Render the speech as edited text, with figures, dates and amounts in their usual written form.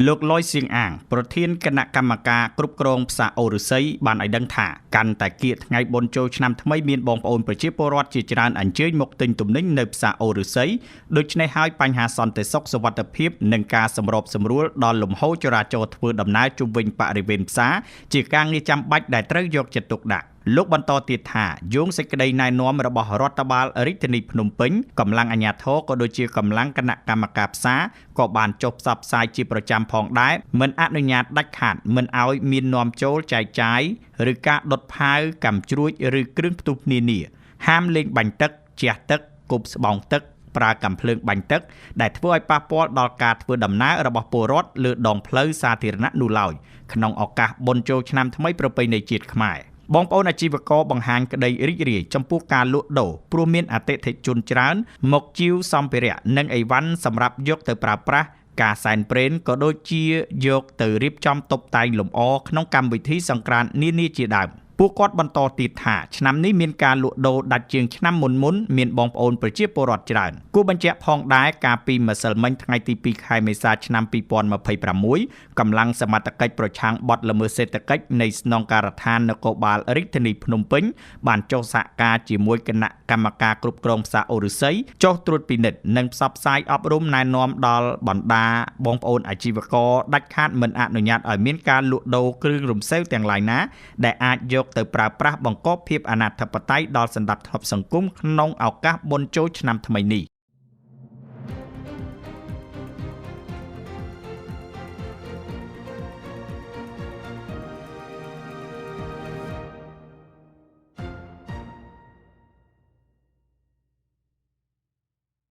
លោកលយសៀងអាងប្រធានគណៈកម្មការគ្រប់គ្រងផ្សារអូរស័យបានឲ្យដឹងថាកាន់តែគៀកថ្ងៃបុណ្យចូលឆ្នាំថ្មីមានបងប្អូនប្រជាពលរដ្ឋជាច្រើនអញ្ជើញមកទិញទំនិញនៅផ្សារអូរស័យដូច្នេះហើយបញ្ហាសន្តិសុខសុវត្ថិភាពនិងការសម្របសម្រួលដល់លំហូរចរាចរណ៍ធ្វើដំណើរជុំវិញបរិវេណផ្សារជាការងារចាំបាច់ដែលត្រូវយកចិត្តទុកដាក់លោកបន្តទៀតថាយោងសេចក្តីណែនាំរបស់រដ្ឋបាលរាជធានីភ្នំពេញកម្លាំងអាជ្ញាធរក៏ដូចជាកម្លាំងគណៈកម្មការផ្សារក៏បានចុះផ្សព្វផ្សាយជាប្រចាំផងដែរមិនអនុញ្ញាតដាច់ខាតមិនឲ្យមាននាំចូលចែកចាយឬការដុតផាវកាំជ្រួចឬគ្រឿងផ្ទុះនានាហាមលេងបាញ់ទឹកជះទឹកគប់ស្បោងទឹកប្រើកាំភ្លើងបាញ់ទឹកដែលធ្វើឲ្យប៉ះពាល់ដល់ការធ្វើដំណើររបស់ពលរដ្ឋលើដងផ្លូវសាធារណៈនោះឡើយក្នុងឱកាសបុណ្យចូលឆ្នាំថ្មីប្រពៃណីជាតិខ្មែរបងប្អូនអាជីវករបង្ហាញក្តីរីករាយចំពោះការលក់ដូរព្រោះមានអតិថិជនច្រើនមកជាវសម្ភារៈនិងអីវ៉ាន់សម្រាប់យកទៅប្រើប្រាស់ការសែនព្រេនក៏ដូចជាយកទៅរៀបចំតុបតែងលម្អក្នុងកម្មវិធីសង្ក្រាន្តនានាជាដើមពួកគាត់បន្តទៀតថាឆ្នាំនេះមានការលក់ដូរដាច់ជាងឆ្នាំមុនមានបងប្អូនប្រជាពលរដ្ឋច្រើនគួរបញ្ជាក់ផងដែរកាលពីម្សិលមិញថ្ងៃទី2ខែមេសាឆ្នាំ2026កម្លាំងសមត្ថកិច្ចប្រឆាំងបទល្មើសសេដ្ឋកិច្ចនៃស្នងការដ្ឋាននគរបាលរាជធានីភ្នំពេញបានចុះសហការជាមួយគណៈកម្មការគ្រប់គ្រងផ្សារអូរស័យចុះត្រួតពិនិត្យនិងផ្សព្វផ្សាយអប់រំណែនាំដល់បណ្ដាបងប្អូនអាជីវករដាច់ខាតមិនអនុញ្ញាតឲ្យមានការលក់ដូរគ្រឿងរំសេវទាំងឡាយណាដែលអាចយកទៅប្រើប្រាស់បង្កភាពអនាធិបតេយ្យដល់សណ្ដាប់ធ្នាប់សង្គមក្នុងឱកាសបុណ្យចូលឆ្នាំថ្មីនេះ